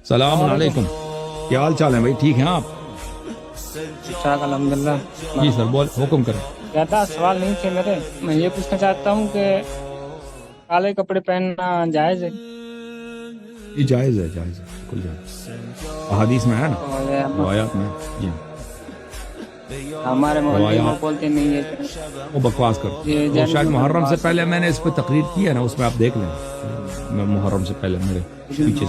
السلام علیکم، کیا حال چال ہے بھائی؟ ٹھیک ہیں آپ؟ الحمدللہ۔ جی سر، بول، حکم کریں۔ زیادہ سوال نہیں تھے میرے، میں یہ پوچھنا چاہتا ہوں کہ کالے کپڑے پہننا جائز ہے؟ یہ جائز ہے، جائز ہے، بالکل جائز ہے، احادیث میں ہے نا، روایات میں۔ جی ہمارے محلے میں بولتے نہیں ہے وہ بکواس کرتے، وہ شاید محرم سے پہلے میں نے اس پہ تقریر کی ہے نا، اس میں آپ دیکھ لیں، میں محرم سے پہلے میرے پیچھے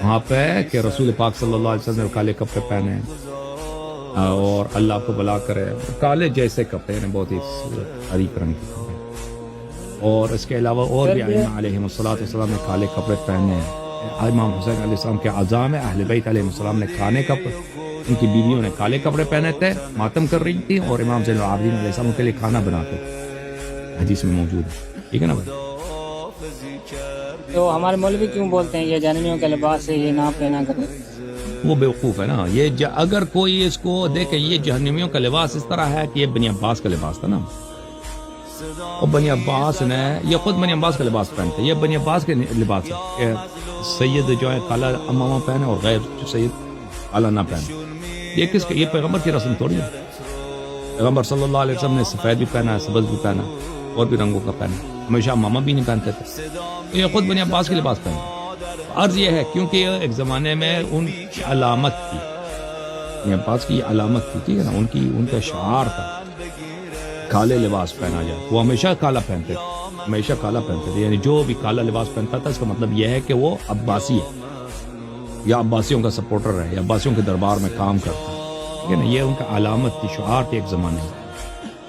وہاں پہ کہ رسول پاک صلی اللہ علیہ وسلم نے کالے کپڑے پہنے ہیں اور اللہ کو بلا کرے، کالے جیسے کپڑے ہیں، بہت ہی حریق رنگ کے کپڑے، اور اس کے علاوہ اور بھی ائمہ علیہم السلام نے کالے کپڑے پہنے ہیں۔ امام حسین علیہ السلام کے اعزام ہے، اہل بیت علیہ السلام نے کالے کپڑے، ان کی بیویوں نے کالے کپڑے پہنے تھے، ماتم کر رہی تھی، اور امام زین العابدین علیہ السلام کے لیے کھانا بناتے تھے، حدیث میں موجود ہے، ٹھیک ہے نا بھائی؟ تو ہمارے مولوی کیوں بولتے ہیں یہ جہنمیوں کا لباس ہے، یہ نہ پہنا کرے؟ وہ بیوقوف ہے نا، یہ اگر کوئی اس کو دیکھے، یہ جہنمیوں کا لباس اس طرح ہے کہ یہ بنی عباس کا لباس تھا نا، اور بنی عباس نے، یہ خود بنی عباس کا لباس پہنتے، یہ بنی عباس کے لباس ہے کہ سید جو ہے کالا امامہ پہنے اور غیر سید کالا نہ پہنے۔ یہ کس کا؟ یہ پیغمبر کی رسم تھوڑی ہے۔ پیغمبر صلی اللہ علیہ وسلم نے سفید بھی پہنا ہے، سبز بھی پہنا، اور بھی رنگوں کا پہنا، ہمیشہ امامہ بھی نہیں پہنتے تھے، تو یہ خود بنی عباس کے لباس پہنتے۔ عرض یہ ہے کیونکہ ایک زمانے میں ان کی علامت تھی، بنی عباس کی علامت تھی، ٹھیک ہے نا، ان کا شعار تھا کالے لباس پہنا جائے، وہ ہمیشہ کالا پہنتے تھے، ہمیشہ کالا پہنتے تھے، یعنی جو بھی کالا لباس پہنتا تھا اس کا مطلب یہ ہے کہ وہ عباسی ہے، یا عباسیوں کا سپورٹر ہے، یا عباسیوں کے دربار میں کام کرتا ہے، ٹھیک ہے نا، یہ ان کا علامت تھی، شعار تھی ایک زمانے میں۔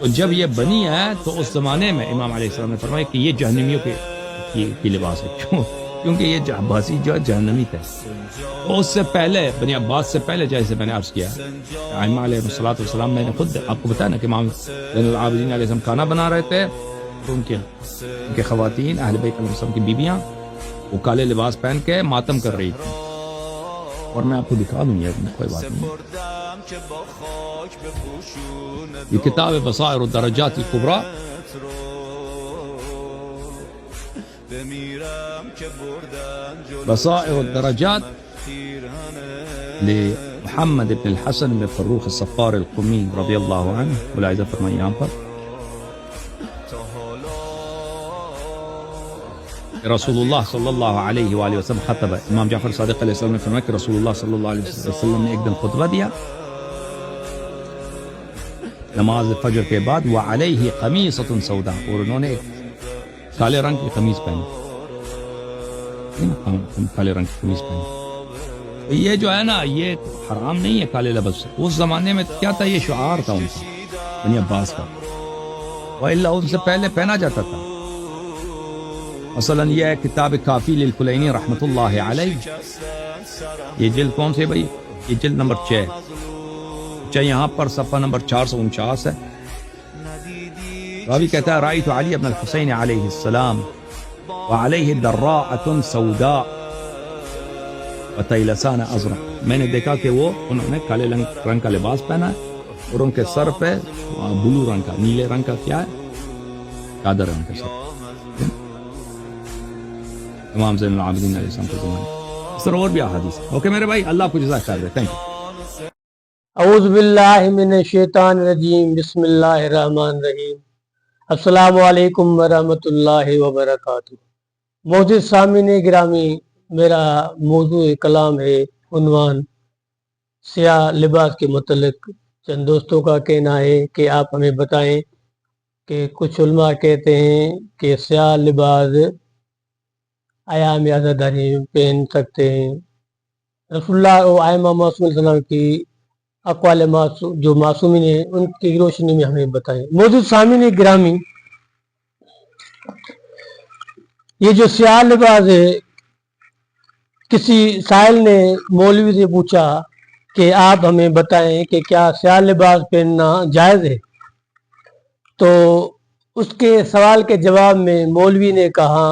تو جب یہ بنی ہے تو اس زمانے میں امام علیہ السلام نے فرمایا کہ یہ جہنمیوں کی لباس ہے، کیوں؟ کیونکہ یہ عباسی جو جہنمی تھے، اس سے پہلے بنی عباس سے پہلے، جیسے میں نے عرض کیا ائمہ علیہ السلام، میں نے خود آپ کو بتایا نا کہ امام زین العابدین علیہ السلام کھانا بنا رہے تھے، تو ان کے خواتین اہل بیت علیہ السلام کی بیویاں وہ کالے لباس پہن کے ماتم کر رہی تھی، اور میں آپ کو دکھا دوں، یہ کوئی بات نہیں، یہ کتاب بصائر الدرجات الکبریٰ، بصائر الدرجات لمحمد بن الحسن بن فروخ الصفار القمی رضی اللہ عنہ، ملاحظہ فرمائیں یہاں پر، رسول اللہ صلی اللہ علیہ وآلہ وسلم خطبہ، امام جعفر صادق علیہ السلام نے فرمایا کہ رسول اللہ صلی اللہ علیہ وسلم نے ایک دن خطبہ دیا نماز فجر کے بعد، وعلیہ قمیصۃ سوداء، اور انہوں نے ایک کالے رنگ کی قمیص پہنی، کالے رنگ کی قمیص پہنی۔ یہ جو ہے نا، یہ حرام نہیں ہے کالے لباس، اس زمانے میں کیا تھا، یہ شعار تھا ان کا، بنی عباس کا، وإلا ان سے پہلے پہنا جاتا تھا۔ مثلا یہ ہے کتاب کافی للکلینی رحمۃ اللہ علیہ، یہ جلد کون سے بھائی؟ یہ جلد نمبر 6، یہاں پر صفحہ نمبر 449 ہے۔ راوی کہتا ہے رأیت علی ابن الحسین علیہ السلام وعلیہ دراعۃ سوداء وطیلسان ازرق، میں نے دیکھا کہ انہوں نے کالے رنگ کا لباس پہنا ہے، اور ان کے سر پہ بلو رنگ کا، نیلے رنگ کا کیا ہے، چادر ہے ان کے سر، امام زین العابدین علیہ السلام کے زمانے۔ اس طرح اور بھی احادیث۔ اوکے میرے بھائی، اللہ کو جزاک خیر دے، تھینک یو۔ اعوذ باللہ من الشیطان الرجیم، بسم اللہ الرحمن الرحیم، السلام علیکم ورحمۃ اللہ وبرکاتہ۔ معزز سامعین گرامی، میرا موضوع کلام ہے، عنوان سیاہ لباس کے متعلق۔ چند دوستوں کا کہنا ہے کہ آپ ہمیں بتائیں کہ کچھ علماء کہتے ہیں کہ سیاہ لباس ایام عزاداری پہن سکتے ہیں۔ رسول اللہ و ائمہ معصومین صلی اللہ علیہ وسلم کی اقوال جو معصومین ہیں ان کی روشنی میں ہمیں بتائیں۔ موجود سامعین گرامی، یہ جو سیاہ لباس ہے، کسی سائل نے مولوی سے پوچھا کہ آپ ہمیں بتائیں کہ کیا سیاہ لباس پہننا جائز ہے، تو اس کے سوال کے جواب میں مولوی نے کہا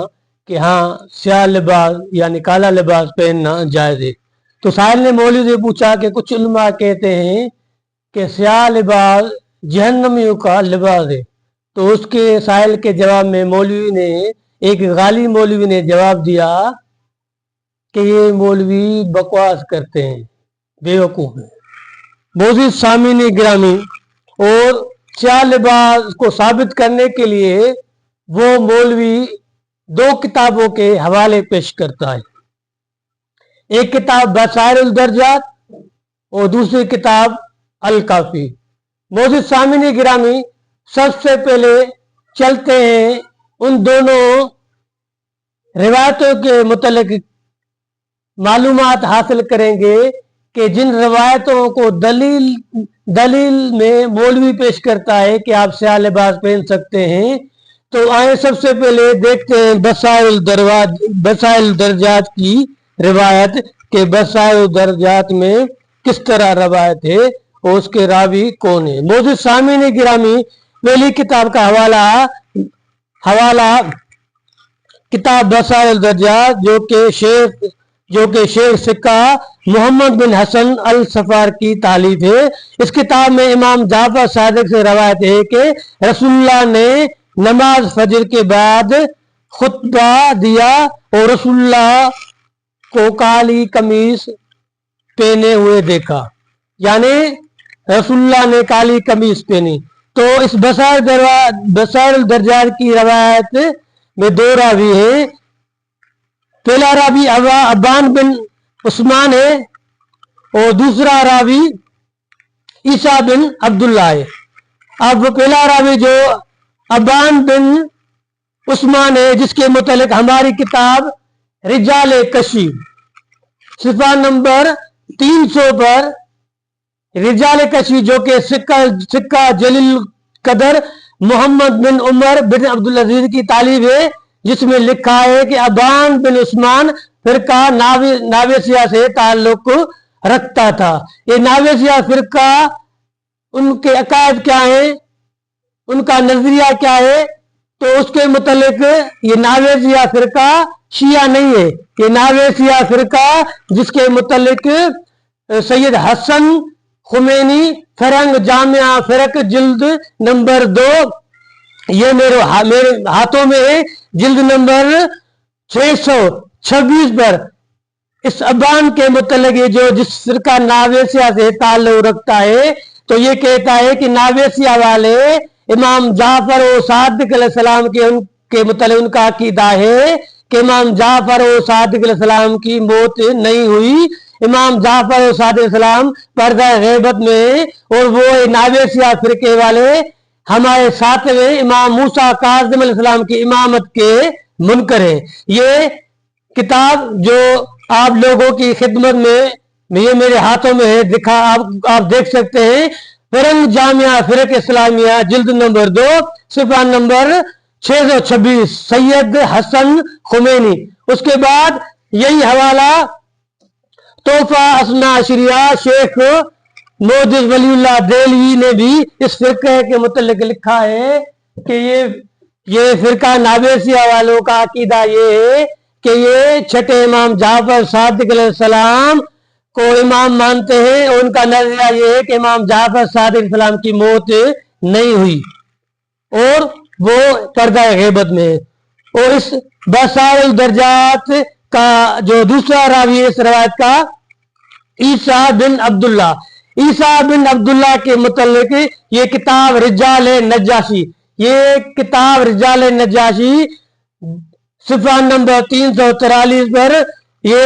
کہ ہاں، سیاہ لباس یعنی کالا لباس پہننا جائز ہے۔ تو سائل نے مولوی سے پوچھا کہ کچھ علماء کہتے ہیں کہ سیاہ لباس جہنمیوں کا لباس ہے، تو اس کے سائل کے جواب میں مولوی نے، ایک غالی مولوی نے جواب دیا कि ये मौलवी बकवास करते हैं, बेवकूफ है। मोअज़्ज़िज़ सामीन गिरामी, और स्याह लिबास को साबित करने के लिए वो मौलवी दो किताबों के हवाले पेश करता है। एक किताब बसाइरुल दर्जात और दूसरी किताब अल काफी। मोअज़्ज़िज़ सामीन गिरामी, सबसे पहले चलते हैं उन दोनों रिवायतों के मुतल्लिक़ मालूमात हासिल करेंगे कि जिन रवायतों को दलील में मौलवी पेश करता है कि आप स्याह लिबास पहन सकते हैं। तो आए सबसे पहले देखते हैं बसाइल दर्जात की रिवायत के बसाइल दर्जात में किस तरह रवायत है और उसके रावी कौन है। मोअज़्ज़िज़ सामीन गिरामी, पहली किताब का हवाला किताब बसाइल दर्जात जो कि शेख सिक्का मोहम्मद बिन हसन अल सफार की तालीफ है। इस किताब में इमाम जाफर सादिक से रवायत है कि रसूलुल्लाह ने नमाज फजर के बाद खुतबा दिया और रसूलुल्लाह को काली कमीज पहने हुए देखा, यानी रसूलुल्लाह ने काली कमीज पहनी। तो इस बसाइल दर्जात की रवायत में दो रावी हैं। पहला रावी अब्बान बिन उस्मान है और दूसरा रावी ईसा बिन अब्दुल्ला है। अब पहला रावी जो अब्बान बिन उस्मान है, जिसके मुतालिक हमारी किताब रिजाल कशी सिफा नंबर 300 पर रिजाल कशी, जो कि सिक्का जलील कदर मोहम्मद बिन उमर बिन अब्दुल अजीज की तालीब है, जिसमें लिखा है कि अब्बान बिन उस्मान फिरका नावेसिया से ताल्लुक रखता था। ये नावेसिया फिरका, उनके अकायद क्या है, उनका नजरिया क्या है, तो उसके मुतालिक ये नावेसिया फिरका शिया नहीं है। ये नावेसिया फिरका जिसके मुतालिक सैयद हसन खुमैनी फरंग जामिया फिरक जिल्द नंबर 2, ये मेरे हाथों में है, जिल्द नंबर 626 पर इस अब्बान के मुतल्लिक़ जो जिस फिरका नावेसिया से ताल्लुक रखता है, तो ये कहता है कि नावेसिया वाले इमाम जाफर और सादिक अलैहिस्सलाम के मुतल्लिक़ उनका अकीदा है कि इमाम जाफर और सादिक अलैहिस्सलाम की मौत नहीं हुई। इमाम जाफर और सादिक अलैहिस्सलाम पर्दा गैबत में, और वो नावेसिया फिरके वाले हमारे सातवें इमाम मूसा काज़िम अलैहिस्सलाम की इमामत के मुनकर है। ये किताब जो आप लोगों की खिदमत में ये मेरे हाथों में है, आप देख सकते हैं। फरंग जामिया फिरक इस्लामिया जिल्द नंबर 2 सिफा नंबर 626 सैयद हसन खुमैनी। उसके बाद यही हवाला तोहफा असना अशरिया शेख मोअज़्ज़िज़ वलीउल्लाह देलवी ने भी इस फिरके के मुतल्लिक़ लिखा है कि ये फिरका नावेसिया वालों का अकीदा ये है कि ये छठे इमाम जाफर सादिक अलैहिस्सलाम को इमाम मानते हैं, और उनका नजरिया ये है कि इमाम जाफर सादिक अलैहिस्सलाम की मौत नहीं हुई और वो पर्दा गैबत में है। और इस बसाइल दर्जात का जो दूसरा रावी है इस रवायत का, ईसा बिन अब्दुल्ला के मुतल्लिक ये किताब रिजाल नजाशी, ये किताब रिजाल नजाशी सिफा नंबर 343 पर ये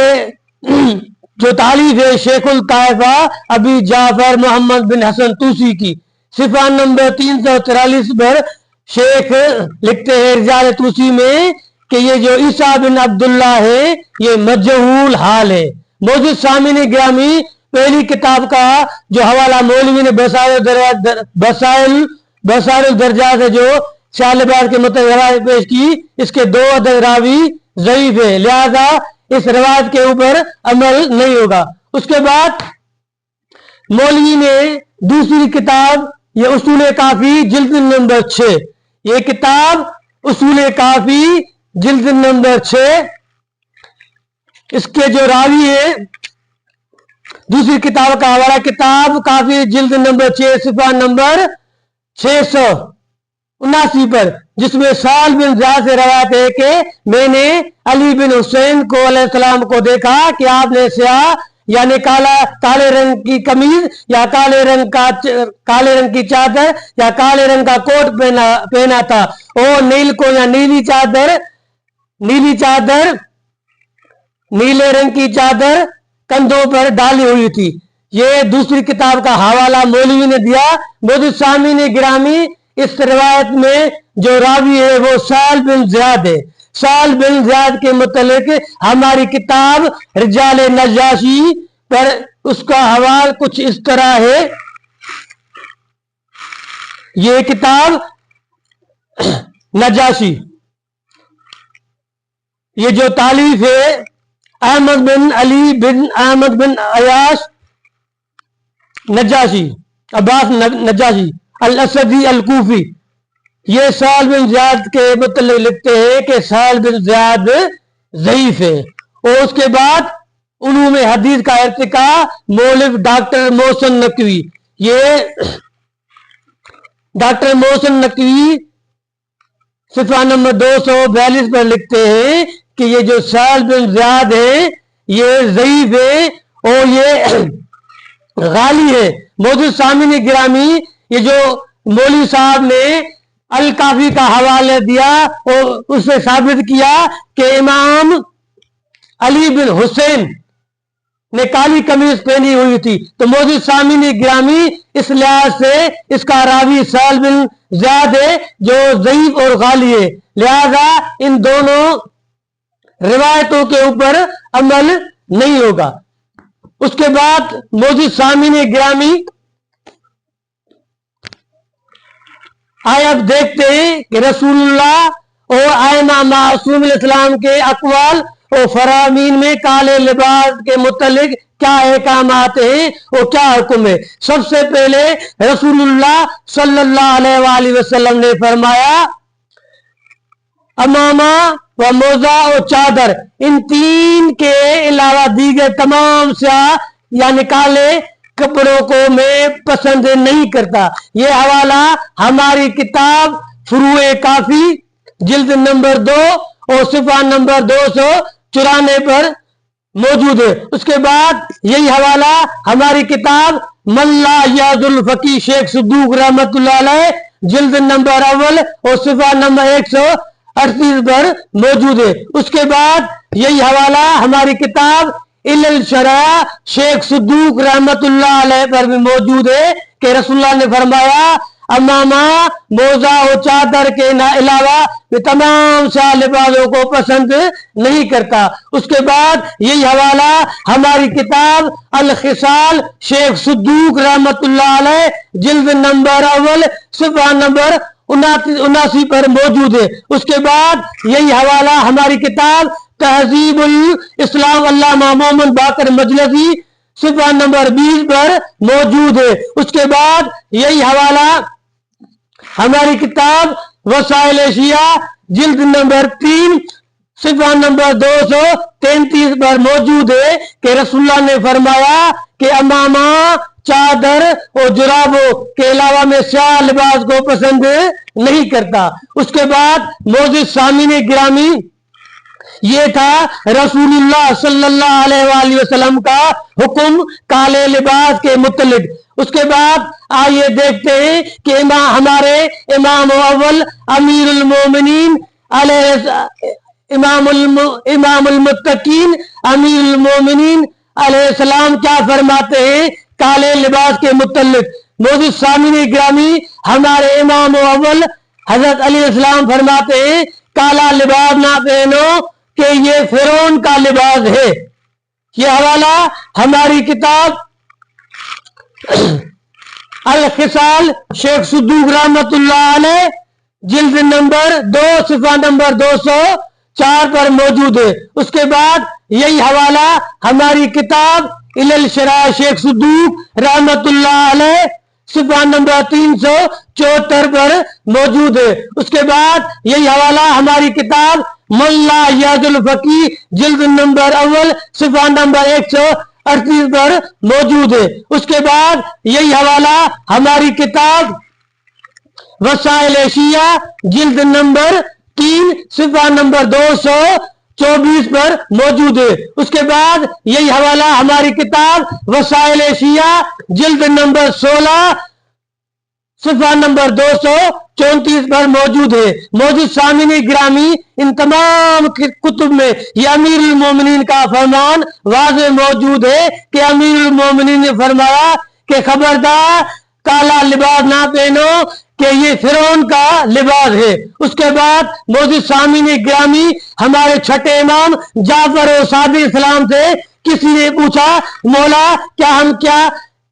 जो तालीफ है शेखुल ताइफा अबी जाफर मोहम्मद बिन हसन तूसी की, सिफा नंबर 343 पर शेख लिखते हैं रिजाल तूसी में कि ये जो ईसा बिन अब्दुल्ला है ये मजहूल हाल है। मोअज़्ज़िज़ सामीन गिरामी, पहली किताब का जो हवाला मौलवी ने बसाइल दर्जा से जो स्याह लिबास के मुताबिक पेश की, इसके दो अदद रावी ज़ईफ है, लिहाजा इस रवायत के ऊपर अमल नहीं होगा। उसके बाद मौलवी ने दूसरी किताब ये उसूल काफी जिल्द नंबर 6, ये किताब उसूल काफी जिल्द नंबर 6, इसके जो रावी है दूसरी किताब का हवाला किताब काफी जिल्द नंबर 6 सिफा नंबर 679 पर جس میں سال بن زیاد سے روایت ہے کہ میں نے علی بن حسین کو علیہ السلام کو دیکھا کہ آپ نے سیاہ یعنی کالے رنگ کی قمیض یا کالے رنگ کی چادر یا کالے رنگ کا کوٹ پہنا تھا اور نیل کو یا نیلی چادر نیلے رنگ کی چادر کندھوں پر ڈالی ہوئی تھی. یہ دوسری کتاب کا حوالہ مولوی نے دیا. موجود سامعین گرامی اس روایت میں جو راوی ہے وہ سال بن زیاد ہے. سال بن زیاد کے متعلق ہماری کتاب رجال نجاشی پر اس کا حوالہ کچھ اس طرح ہے. یہ کتاب نجاشی یہ جو تالیف ہے احمد بن علی بن احمد بن عیاش نجاشی عباس نجاشی الاسدی الکوفی، یہ سال بن زیاد کے متعلق لکھتے ہیں کہ سال بن زیاد ضعیف ہے. اور اس کے بعد علوم حدیث کا ارتقاء مولف ڈاکٹر محسن نقوی، یہ ڈاکٹر محسن نقوی صفحہ نمبر 242 پر لکھتے ہیں کہ یہ جو سال بن زیاد ہے یہ ضعیف ہے اور یہ غالی ہے. موجود سامعین گرامی یہ جو مولوی صاحب نے الکافی کا حوالہ دیا اور اس سے ثابت کیا کہ امام علی بن حسین نے کالی قمیض پہنی ہوئی تھی، تو موجود سامعین گرامی اس لحاظ سے اس کا راوی سال بن زیاد ہے جو ضعیف اور غالی ہے. لہذا ان دونوں روایتوں کے اوپر عمل نہیں ہوگا. اس کے بعد موجود سامعین گرامی آئے اب دیکھتے ہیں کہ رسول اللہ اور ائمہ معصوم علیہ السلام کے اقوال اور فرامین میں کالے لباس کے متعلق کیا احکامات ہیں اور کیا حکم ہے. سب سے پہلے رسول اللہ صلی اللہ علیہ وآلہ وسلم نے فرمایا امامہ و موزہ اور چادر، ان تین کے علاوہ دیگر تمام سیاہ یعنی کالے کپڑوں کو میں پسند نہیں کرتا. یہ حوالہ ہماری کتاب فروع کافی جلد نمبر 2 اور صفحہ نمبر 294 پر موجود ہے. اس کے بعد یہی حوالہ ہماری کتاب ملا یاد الفقی شیخ صدوق رحمت اللہ علیہ جلد نمبر 1 اور صفحہ نمبر 138 پر موجود ہے. اس کے بعد یہی حوالہ ہماری کتاب الشرع شیخ صدوق رحمت اللہ علیہ پر بھی موجود ہے کہ رسول اللہ نے فرمایا امامہ موزہ اور چادر کے علاوہ میں تمام سا لباسوں کو پسند نہیں کرتا. اس کے بعد یہی حوالہ ہماری کتاب الخصال شیخ صدوق رحمت اللہ علیہ جلد نمبر 1 صفحہ نمبر 79 پر موجود ہے. اس کے بعد یہی حوالہ ہماری کتاب تہذیب الاسلام علامہ محمد باقر مجلسی صفحہ نمبر 20 پر موجود ہے. اس کے بعد یہی حوالہ ہماری کتاب وسائل شیعہ جلد نمبر 3 صفحہ نمبر 233 پر موجود ہے کہ رسول اللہ نے فرمایا کہ امامہ چادر اور جرابوں کے علاوہ میں سیاہ لباس کو پسند نہیں کرتا. اس کے بعد موجود سامعین گرامی یہ تھا رسول اللہ صلی اللہ علیہ وآلہ وسلم کا حکم کالے لباس کے متعلق. اس کے بعد آئیے دیکھتے ہیں کہ ہمارے امام اول امیر المومنین علیہ امام المتقین امیر المومنین علیہ السلام کیا فرماتے ہیں کالے لباس کے متعلق. موجود سامعین گرامی ہمارے امام اول حضرت علیہ السلام فرماتے ہیں کالا لباس نہ پہنو کہ یہ فرعون کا لباس ہے. یہ حوالہ ہماری کتاب الخصال شیخ صدوق رحمت اللہ علیہ جلد نمبر 2 صفحہ نمبر 204 پر موجود ہے. اس کے بعد یہی حوالہ ہماری کتاب الشرع شیخ صدوق رحمت اللہ علیہ صفحہ نمبر 374 پر موجود ہے. اس کے بعد یہی حوالہ ہماری کتاب ملا یاد الفقی جلد نمبر 1 صفحہ نمبر 138 پر موجود ہے. اس کے بعد یہی حوالہ ہماری کتاب वसाइल शिया जिल्द नंबर 3 सफ़ा नंबर 224 पर मौजूद है। उसके बाद यही हवाला हमारी किताब वसाइल शिया जिल्द नंबर 16 सफ़ा नंबर 234 पर मौजूद है। मौजूद सामिनी ग्रामी, इन तमाम कुतुब में ये अमीरुल मोमिनीन का फरमान वाज़े मौजूद है कि अमीरुल मोमिनीन ने फरमाया कि खबरदार काला लिबास ना पहनो कि ये फिरौन का लिबास है। उसके बाद मौजूद सामिनी ग्रामी हमारे छठे इमाम जाफर और सादिक इस्लाम से किसी ने पूछा, मौला क्या हम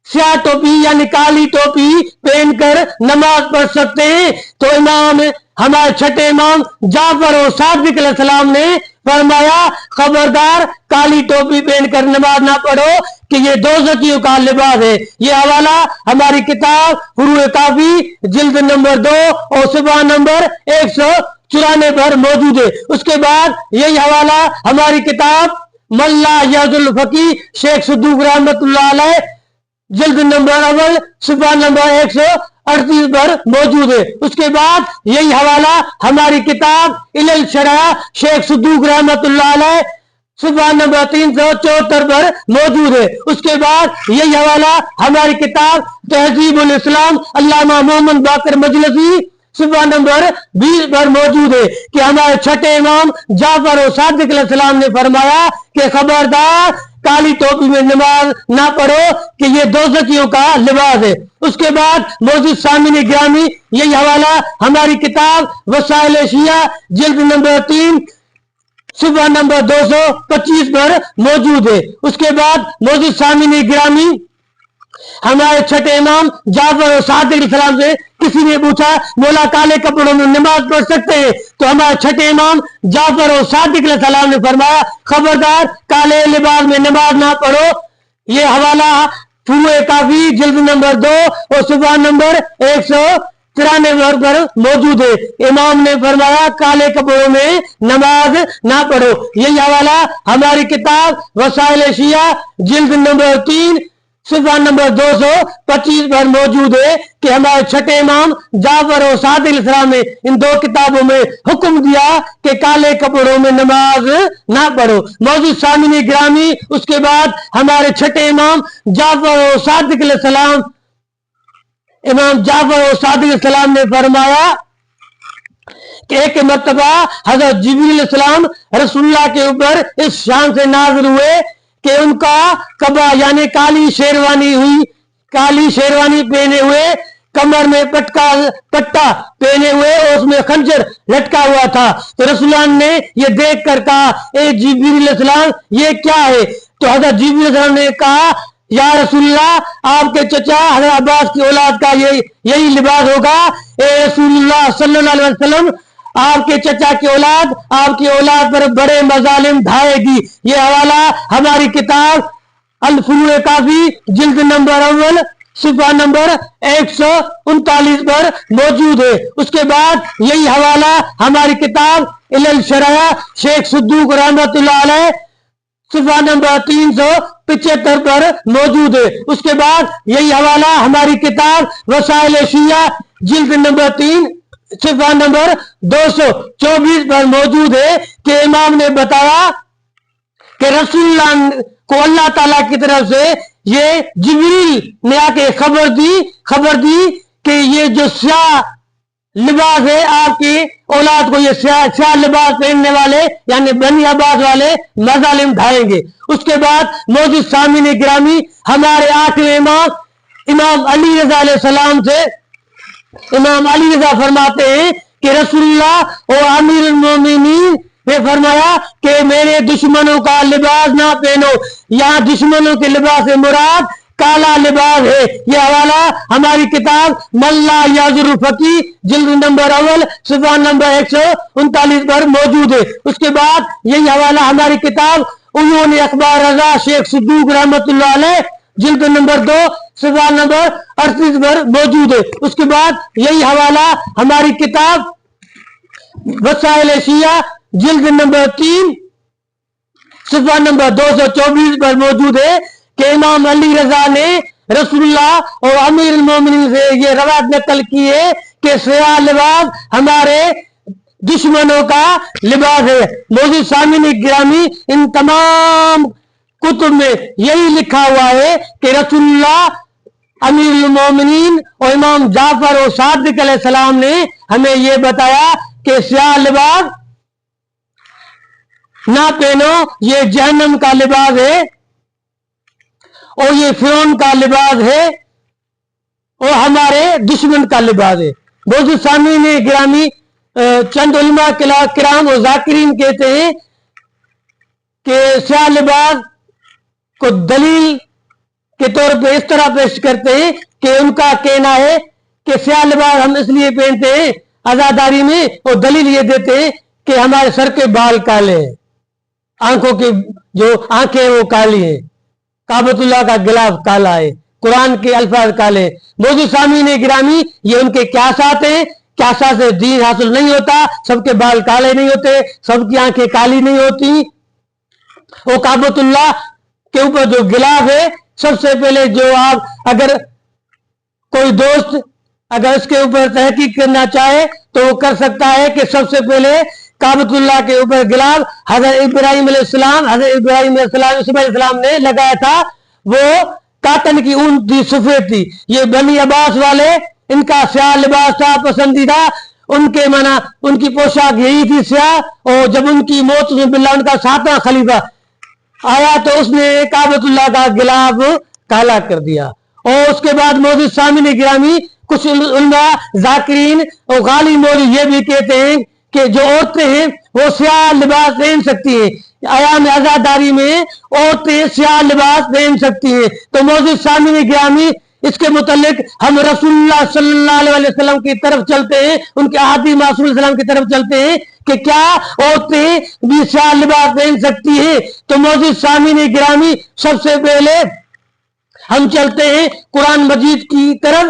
स्याह टोपी यानी काली टोपी पहनकर नमाज पढ़ सकते हैं? तो इमाम हमारे छठे इमाम जाफर और सादिक अलैहिस्सलाम ने फरमाया, खबरदार काली टोपी पहनकर नमाज ना पढ़ो कि ये दोज़खियों का लिबास है। ये हवाला हमारी किताब फुरूए काफी जिल्द नंबर 2 और सफ़ा नंबर 194 पर मौजूद है। उसके बाद यही हवाला हमारी किताब मल्ला याजुल फकी शेख सद्दूक रहमतुल्लाह अलैह जिल्द नंबर अव्वल सफ़ा नंबर 138 पर मौजूद है। उसके बाद यही हवाला हमारी किताब इल्ल शरह शेख सद्दूक रहमतुल्लाह अलैह सफ़ा नंबर 374 पर मौजूद है। उसके बाद यही हवाला हमारी किताब तहज़ीबुल इस्लाम अल्लामा मोहम्मद बाकर मजलिसी सफ़ा नंबर 20 पर मौजूद है कि हमारे छठे इमाम जाफर और सादिक अलैहिस्सलाम ने फरमाया कि खबरदार काली टोपी में नमाज ना पढ़ो कि ये दोज़खियों का लिबास है। उसके बाद मौजूद सामिनी ग्रामी यही हवाला हमारी किताब वसाइल शिया जिल्द नंबर 3 सफ़ा नंबर 225 पर मौजूद है। उसके बाद मौजूद सामिनी ग्रामी हमारे छठे इमाम जाफर और सादिक अलैहिस्सलाम से किसी ने पूछा, मौला काले कपड़ों में नमाज पढ़ सकते हैं? तो हमारे छठे इमाम जाफर और सादिक अलैहिस्सलाम ने फरमाया, खबरदार काले लिबास में नमाज ना पढ़ो। ये हवाला फुरूए काफी जिल्द नंबर 2 और सफ़ा नंबर 193 पर मौजूद है। इमाम ने फरमाया काले कपड़ों में नमाज ना पढ़ो। यही हवाला हमारी किताब वसाइल शिया जिल्द नंबर 3 सफ़ा नंबर 225 पर मौजूद है कि हमारे छठे इमाम जाफर और सादिक अलैहिस्सलाम ने इन दो किताबों में हुक्म दिया कि काले कपड़ों में नमाज ना पढ़ो। मौजूद सामिनी ग्रामी उसके बाद हमारे छठे इमाम जाफर और सादिक अलैहिस्सलाम इमाम जाफर और सादिक अलैहिस्सलाम ने फरमाया कि एक मर्तबा हजरत जिब्रील अलैहिस्सलाम रसूलुल्लाह के ऊपर इस शान से नाज़िल हुए कि उनका कबा यानी काली शेरवानी पहने हुए, कमर में पट्टा पहने हुए और उसमें खंजर लटका हुआ था। तो रसूलुल्लाह ने ये देख कर कहा, ए जिब्रील अलैहिस्सलाम ये क्या है? तो हजरत जिब्रील अलैहिस्सलाम ने कहा, या रसूलुल्लाह आपके चचा हजरत अब्बास की औलाद का यही लिबास होगा। ए रसूलुल्लाह सल्लल्लाहु अलैहि वसल्लम आपके चचा की औलाद आपकी औलाद पर बड़े मजालिम ढाएगी। ये हवाला हमारी किताब अल फुरूए काफी जिल्द नंबर अव्वल सफ़ा नंबर 139 पर मौजूद है। उसके बाद यही हवाला हमारी किताब इल्ल शरह शेख सद्दूक रहमतुल्लाह अलैह सफ़ा नंबर 375 पर मौजूद है। उसके बाद यही हवाला हमारी किताब वसाइल शिया जिल्द नंबर 3 सफ़ा नंबर 224 पर मौजूद है कि इमाम ने बताया कि रसूलुल्लाह को अल्लाह ताला की तरफ से ये जिब्रील ने आके खबर दी कि ये जो स्याह लिबास है आपकी औलाद को ये स्याह लिबास पहनने वाले यानी बनी अब्बास वाले मजालिम ढाएंगे। उसके बाद मौजूद सामिनी ग्रामी हमारे 8वें इमाम अली रज़ा अलैहिस्सलाम से इमाम अली रज़ा फरमाते हैं कि रसूलुल्लाह और अमीरुल मोमिनीन ने फरमाया कि मेरे दुश्मनों का लिबास ना पहनो। यहाँ दुश्मनों के लिबास से मुराद काला लिबास है। यह हवाला हमारी किताब मल्ला याजुल फकी जिल्द नंबर अव्वल सफ़ा नंबर 139 पर मौजूद है। उसके बाद यही हवाला हमारी किताब उन्होंने अखबार रजा शेख सद्दूक रहमतुल्लाह अलैह जिल्द नंबर 2 सफ़ा नंबर 38 पर मौजूद है। उसके बाद यही हवाला हमारी किताब वसाइल शिया जिल्द नंबर 3 सफ़ा नंबर 224 पर मौजूद है कि इमाम अली रजा ने रसूलुल्लाह और अमीरुल मोमिनीन से ये रवायत नकल की है کہ سیاہ لباس ہمارے دشمنوں کا لباس ہے۔ موجود سامعین گرامی، ان تمام کتب میں یہی لکھا ہوا ہے کہ رسول اللہ امیر المومنین اور امام جعفر اور صادق علیہ السلام نے ہمیں یہ بتایا کہ سیاہ لباس نہ پہنو، یہ جہنم کا لباس ہے اور یہ فرعون کا لباس ہے اور ہمارے دشمن کا لباس ہے۔ موجود سامعین گرامی، چند علماء کرام اور ذاکرین کہتے ہیں کہ سیاہ لباس کو دلیل کے طور پہ اس طرح پیش کرتے ہیں کہ ان کا کہنا ہے کہ سیاہ لباس ہم اس لیے پہنتے ہیں عزاداری میں، اور دلیل یہ دیتے ہیں کہ ہمارے سر کے بال کالے ہیں، آنکھوں کی جو آنکھیں وہ کالی ہیں، کعبۃ اللہ کا غلاف کالا ہے، قرآن کے الفاظ کالے ہیں۔ موجود سامعین گرامی، یہ ان کے قیاسات ہیں، قیاسات سے دین حاصل نہیں ہوتا، سب کے بال کالے نہیں ہوتے، سب کی آنکھیں کالی نہیں ہوتی۔ وہ کعبۃ اللہ کے اوپر جو غلاف ہے، سب سے پہلے جو آپ اگر کوئی دوست اگر اس کے اوپر تحقیق کرنا چاہے تو وہ کر سکتا ہے کہ سب سے پہلے کعبۃ اللہ کے اوپر غلاف حضرت ابراہیم علیہ السلام یوسف علیہ السلام نے لگایا تھا، وہ کاٹن کی اون تھی، سفید تھی۔ یہ بنی عباس والے، ان کا سیاہ لباس تھا پسندیدہ، ان کے معنی ان کی پوشاک یہی تھی سیاہ، اور جب ان کی موت باللہ ان کا 7واں خلیفہ آیا تو اس نے کعبۃ اللہ کا غلاف کالا کر دیا۔ اور اس کے بعد موجود سامعین گرامی، کچھ علماء ذاکرین اور غالی مولوی یہ بھی کہتے ہیں کہ جو عورتیں ہیں وہ سیاہ لباس پہن سکتی ہیں، ایام عزاداری میں عورتیں سیاہ لباس پہن سکتی ہیں۔ تو موجود سامعین گرامی، اس کے متعلق ہم رسول اللہ صلی اللہ علیہ وسلم کی طرف چلتے ہیں، ان کے احادیث رسول اللہ علیہ وسلم کی طرف چلتے ہیں کہ کیا عورتیں بھی سیاہ لباس پہن سکتی ہیں۔ تو موجود سامعین گرامی، سب سے پہلے ہم چلتے ہیں قرآن مجید کی طرف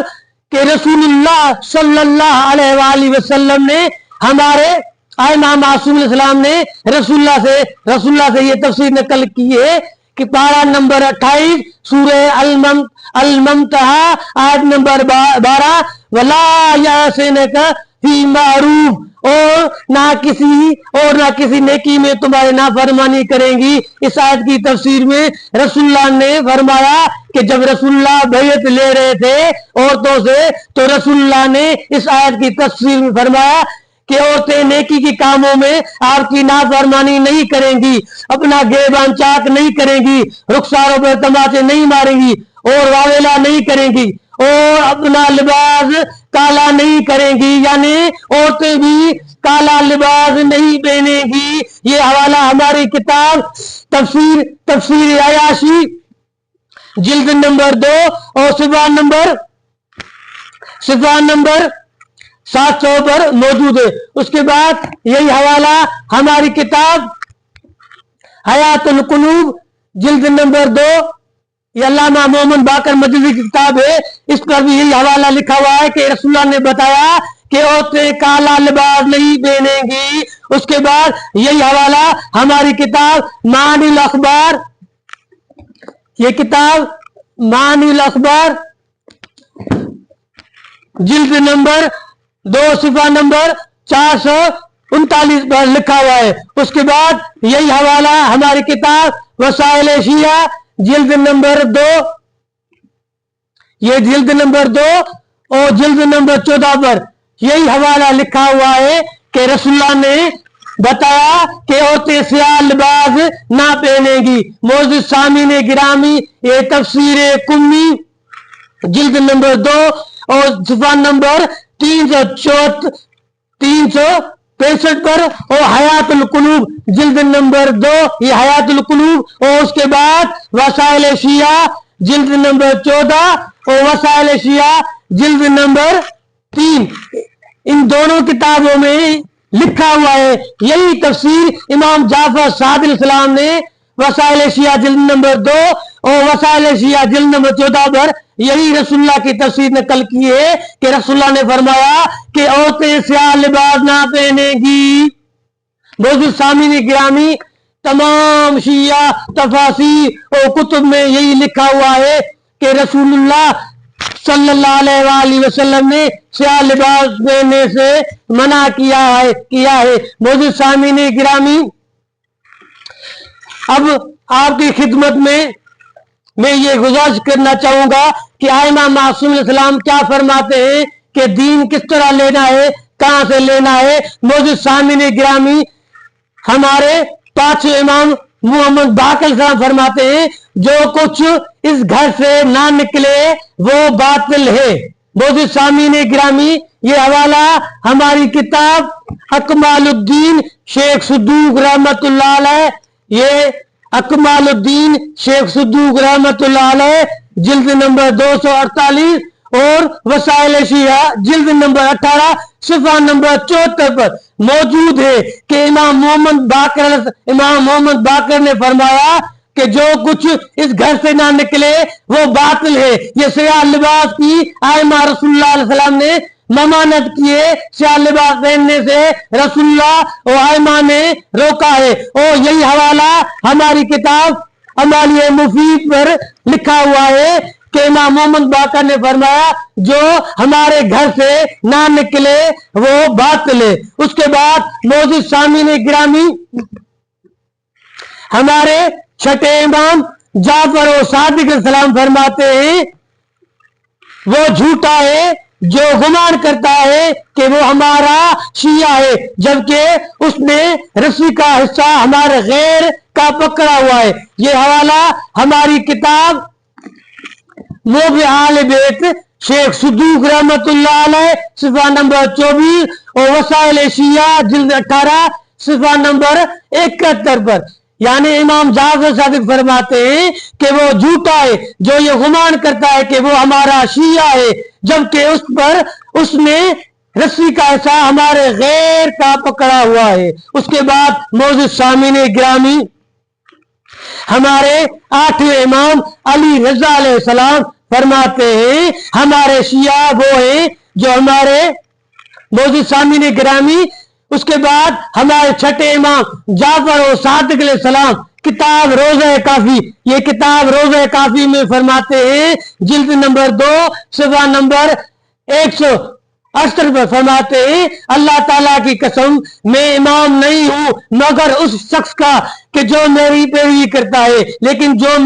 کہ رسول اللہ صلی اللہ علیہ وآلہ وسلم نے ہمارے آئمہ معصوم علیہ السلام نے رسول اللہ سے یہ تفسیر نقل کی ہے کہ پارہ نمبر 28 سورہ الممتحنہ آیت نمبر 12، وَلَا يَعْصِنَكَ فِي مَعْرُوفٍ، اور نہ کسی نیکی میں تمہارے نافرمانی کریں گی۔ اس آیت کی تفسیر میں رسول اللہ نے فرمایا کہ جب رسول اللہ بیعت لے رہے تھے عورتوں سے تو رسول اللہ نے اس آیت کی تفسیر میں فرمایا کہ عورتیں نیکی کے کاموں میں آپ کی نافرمانی نہیں کریں گی، اپنا گریبان چاک نہیں کریں گی، رخساروں پر تماچے نہیں ماریں گی، اور واویلا نہیں کریں گی، اور اپنا لباس کالا نہیں کریں گی، یعنی عورتیں بھی کالا لباس نہیں پہنیں گی۔ یہ حوالہ ہماری کتاب تفسیر عیاشی جلد نمبر 2 اور صفحہ نمبر 700 پر موجود ہے۔ اس کے بعد یہی حوالہ ہماری کتاب حیات القلوب جلد نمبر 2، یہ علامہ محمد باقر مجلسی کی کتاب ہے، اس پر بھی یہی حوالہ لکھا ہوا ہے کہ رسول اللہ نے بتایا کہ عورتیں کالا لباس نہیں پہنیں گی۔ اس کے بعد یہی حوالہ ہماری کتاب معانی الاخبار، یہ کتاب معانی الاخبار جلد نمبر 2 صفحہ نمبر 439 پر لکھا ہوا ہے۔ اس کے بعد یہی حوالہ ہماری کتاب وسائل شیعہ جلد نمبر 2، یہ جلد نمبر 2 اور جلد نمبر 14 پر یہی حوالہ لکھا ہوا ہے کہ رسول اللہ نے بتایا کہ عورتیں سیاہ لباس نہ پہنیں گی۔ موجود سامعین گرامی، یہ تفسیر کمی جلد نمبر 2 اور صفحہ نمبر 365 پر، اور حیات القلوب جلد نمبر 2، یہ حیات القلوب، اور اس کے بعد وسائل شیعہ جلد نمبر 14 اور وسائل شیعہ جلد نمبر 3، ان دونوں کتابوں میں لکھا ہوا ہے یہی تفسیر امام جعفر صادق علیہ السلام نے وسائل شیعہ جلد نمبر 2 اور وسائل شیعہ جلد نمبر 14 پر یہی رسول اللہ کی تفسیر نقل کی ہے کہ رسول اللہ نے فرمایا کہ عورتیں سیاہ لباس نہ پہنیں گی۔ موجود سامعین گرامی، تمام شیعہ تفاسیر اور کتب میں یہی لکھا ہوا ہے کہ رسول اللہ सल्लल्लाहु अलैहि वसल्लम ने स्याह लिबास पहनने से मना किया है। मौजूद सामीन गिरामी, अब आपकी खिदमत में मैं ये गुजारिश करना चाहूंगा कि आइमा मासूम अलैहिस्सलाम क्या फरमाते हैं कि दीन किस तरह लेना है, कहां से लेना है। मौजूद सामीन गिरामी, हमारे पांचवें इमाम मोहम्मद बाकर साहब फरमाते हैं जो कुछ इस घर से ना निकले वो बातिल है। मौजूद सामीन गिरामी, ये हवाला हमारी किताब अकमालुद्दीन शेख सद्दूक रहमतुल्लाह अलैह, ये अकमालुद्दीन शेख सद्दूक रहमतुल्लाह अलैह जिल्द नंबर 248 और वसाइल शिया जिल्द नंबर 18 सफ़ा नंबर 74 पर मौजूद है कि इमाम मोहम्मद बाकर ने फरमाया कि जो कुछ इस घर से ना निकले वो बातिल है। ये स्याह लिबास की आइमा रसूलुल्लाह सल्लल्लाहु अलैहि वसल्लम ने ममानत किए, स्याह लिबास पहनने से रसूलुल्लाह और आइमा ने रोका है। और यही हवाला हमारी किताब अमालिए मुफीद पर लिखा हुआ है कि इमाम मोहम्मद बाकर ने फरमाया जो हमारे घर से ना निकले वो बातिल है। उसके बाद मौजूद सामीन गिरामी, हमारे छठे इमाम जाफर और सादिक सलाम फरमाते हैं वो झूठा है जो गुमान करता है कि वो हमारा शिया है जबकि उसने रस्सी का हिस्सा हमारे गैर का पकड़ा हुआ है। ये हवाला हमारी किताब मोब आल बैत शेख सद्दूक रहमतुल्लाह अलैह सफ़ा नंबर 24 और वसाइल शिया जिल्द 18 सफ़ा नंबर 71 पर, यानी इमाम जाफर सादिक फरमाते हैं कि वो झूठा है जो ये गुमान करता है कि वो हमारा शिया है जबकि उस पर उसने रस्सी का हिस्सा हमारे गैर का पकड़ा हुआ है। उसके बाद मौजूद सामीन गिरामी, हमारे आठवें इमाम अली रज़ा अलैहिस्सलाम फरमाते हैं हमारे शिया वो है जो हमारे मौजूद सामीन गिरामी। उसके बाद हमारे छठे इमाम जाफर और सादिक अलैहिस्सलाम किताब रोज़ा काफी, ये किताब रोज़ा काफी में फरमाते हैं जिल्द नंबर 2 सफ़ा नंबर 168 पर फरमाते हैं अल्लाह ताला की कसम मैं इमाम नहीं हूं मगर उस शख्स का कि जो मेरी पैरवी करता है, लेकिन जो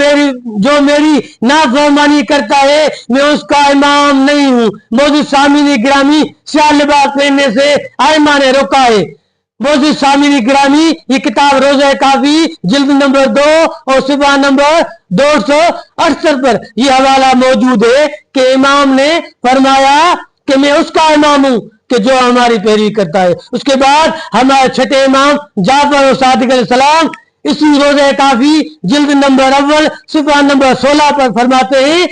मेरी नाफरमानी करता है मैं उसका इमाम नहीं हूं। मौजूद सामीन गिरामी, स्याह लिबास पहनने से आइमा ने रोका है। मौजूद सामीन गिरामी, ये किताब रोज़ा काफी जिल्द नंबर 2 और सफ़ा नंबर 268 पर यह हवाला मौजूद है कि इमाम ने फरमाया कि मैं उसका इमाम हूं कि जो हमारी पैरवी करता है। उसके बाद हमारे छठे इमाम जाफर और सादिक अलैहिस्सलाम इसी रोज़ा काफी जिल्द नंबर 1 सफ़ा नंबर 16 पर फरमाते हैं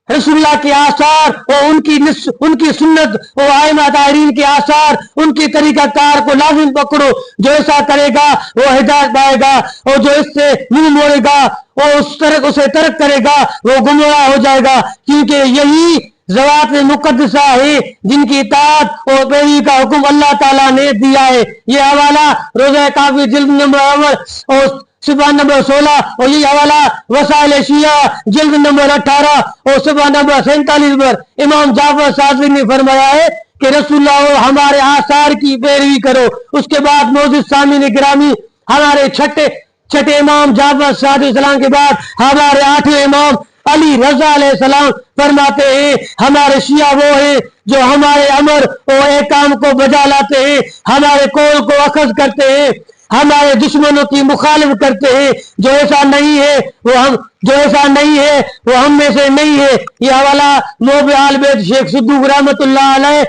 रसूलुल्लाह के आसार और उनकी सुन्नत और आइमा तारीन के आसार, उनकी तरीकाकार को लाजिम पकड़ो, जो ऐसा करेगा वो हिदायत पाएगा और जो इससे मुंह मोड़ेगा और उसे तर्क करेगा वो गुमराह हो जाएगा, क्योंकि यही ज़वात मुक़द्दसा है जिनकी इताअत और पैरवी का हुक्म अल्लाह ताला ने दिया है। ये हवाला रोज़ा काफी जिल्द नंबर 1 और सफ़ा नंबर 16 और ये हवाला वसाइल शिया जिल्द नंबर 18 और सफ़ा नंबर 47 पर इमाम जाफर सादिक ने फरमाया है कि रसूलुल्लाह हमारे आसार की पैरवी करो। उसके बाद मौजूद सामीन गिरामी, हमारे छठे इमाम जाफर सादिक सलाम के बाद हमारे आठवें इमाम अली रज़ा अलैहिस्सलाम फरमाते हैं हमारे शिया वो हैं जो हमारे अमर और एहकाम को बजा लाते हैं, हमारे कौल को अखज़ करते हैं, हमारे दुश्मनों की मुखालिफ करते हैं। जो ऐसा नहीं है वो हम में से नहीं है। ये हवाला मोब आल बैत शेख सद्दूक रहमतुल्लाह अलैह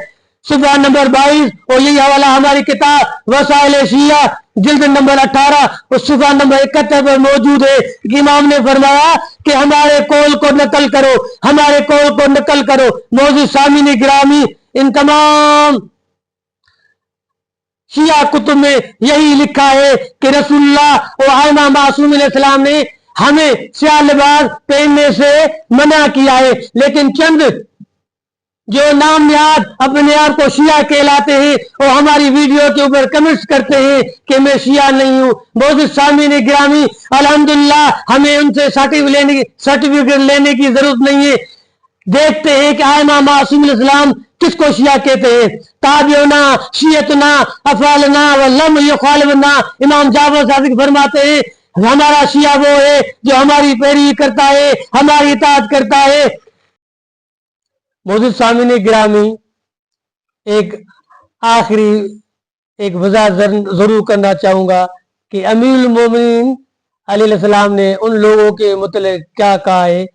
सफ़ा नंबर 22 और यही हवाला हमारी किताब वसाइल शिया जिल्द नंबर 18 और सफ़ा नंबर 71 पर मौजूद है कि इमाम ने फरमाया कि हमारे कौल को नकल करो। मौजूद सामीन गिरामी, इन तमाम शिया कुतुब में यही लिखा है कि रसूलुल्लाह और आइमा मासूम अलैहिस्सलाम ने हमें स्याह लिबास पहनने से मना किया है, लेकिन चंद जो नाम निहाद अपने आप को शिया कहलाते हैं और हमारी वीडियो के ऊपर कमेंट्स करते हैं कि मैं शिया नहीं हूं। मौजूद सामीन गिरामी, अल्हम्दुलिल्लाह हमें उनसे सर्टिफिकेट लेने की जरूरत नहीं है। देखते हैं कि आइमा मासूम अलैहिस्सलाम किसको शिया कहते हैं। ताबियोना शियतना अफालना वलम युखालिफना। इमाम जाफर सादिक फरमाते हैं हमारा शिया वो है जो हमारी पैरवी करता है, हमारी इताअत करता है। मौजूद सामीन गिरामी, एक आखिरी एक वजाहत जरूर करना चाहूंगा कि अमीरुल मोमिनीन अलैहिस्सलाम ने उन लोगों के मुतल्लिक़ क्या कहा है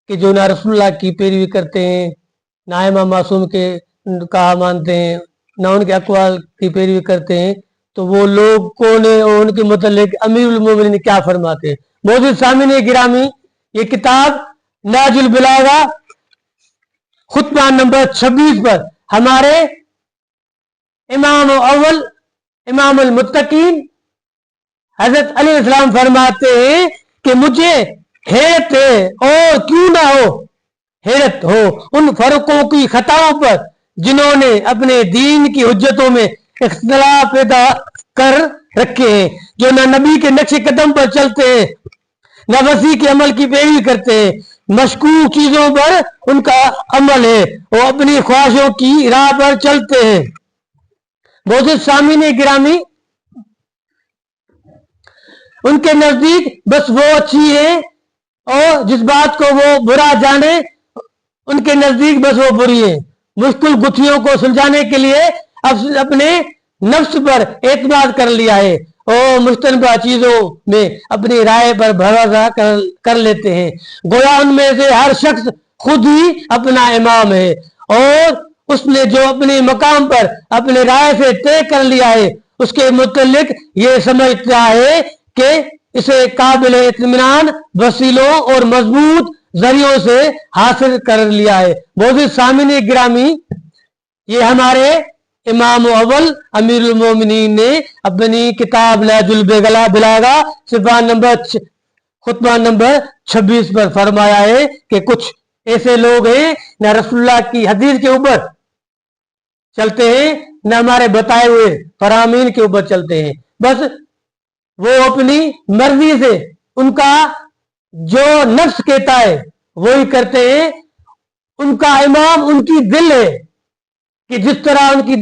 कि जो ना रसूलुल्लाह की पैरवी करते हैं, ना इमाम मासूम के कहा मानते हैं, ना उनके अक़वाल की पैरवी करते हैं, तो वो लोग कौन है और उनके मुतल्लिक़ अमीरुल मोमिनीन क्या फरमाते हैं। मौजूद सामीन गिरामी, ये किताब नाजुल बलागा खुतबा नंबर 26 पर हमारे इमाम अव्वल इमाम अल मुत्तकीन हजरत अली इस्लाम फरमाते हैं कि मुझे हैरत है और क्यों ना हो, हैरत हो उन फर्कों की खताओं पर जिन्होंने अपने दीन की हुज्जतों में इख्तिलाफ पैदा कर रखे हैं, जो न नबी के नक्शे कदम पर चलते हैं, न वसी के अमल की पैरवी करते हैं, मशकूक चीजों पर उनका अमल है, वो अपनी ख्वाहिशों की राह पर चलते हैं। मौजूद सामीन गिरामी, उनके नजदीक बस वो अच्छी है और जिस बात को वो बुरा जाने उनके नजदीक बस वो बुरी है। मुश्किल गुत्थियों को सुलझाने के लिए अपने नफ्स पर एतमाद कर लिया है और मुस्तनबा चीजों में अपनी राय पर भरोसा कर लेते हैं। गोया उनमें से हर शख्स खुद ही अपना इमाम है और उसने जो अपने मकाम पर अपने राय से तय कर लिया है उसके मुतल्लिक ये समझता है कि इसे काबिल इत्मीनान वसीलों और मजबूत जरियों से हासिल कर लिया है। मौजूद सामीन गिरामी, ये हमारे इमाम अव्वल अमीरुल मोमिनीन ने अपनी किताब नाजुल बलागा सिफा नंबर खुतबा नंबर 26 पर फरमाया है कि कुछ ऐसे लोग हैं न रसूलुल्लाह की हदीस के ऊपर चलते हैं न हमारे बताए हुए फरामीन के ऊपर चलते हैं, बस वो अपनी मर्जी से उनका जो नफ्स कहता है वो ही करते हैं। उनका इमाम उनकी दिल है कि जिस तरह उनकी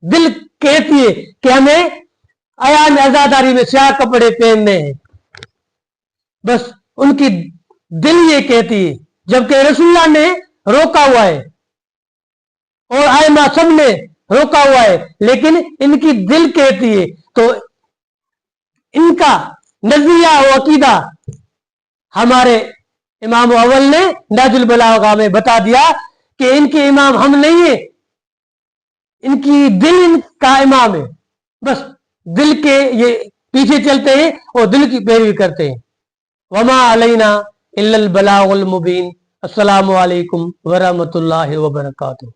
दिल कहती है कि हमें अयाम आजादारी में स्याह कपड़े पहनने हैं, बस उनकी दिल ये कहती है, जबकि रसूलुल्लाह ने रोका हुआ है और आइमा सब ने रोका हुआ है, लेकिन इनकी दिल कहती है। तो इनका नजरिया और अकीदा हमारे इमाम अव्वल ने नाजुल बलागा में बता दिया कि इनके इमाम हम नहीं है, इनकी दिल इनका इमाम है, बस दिल के ये पीछे चलते हैं और दिल की पैरवी करते हैं। वमा अलैना इल्लल बलागुल मुबीन। अस्सलामु अलैकुम व रहमतुल्लाहि व बरकातुहू।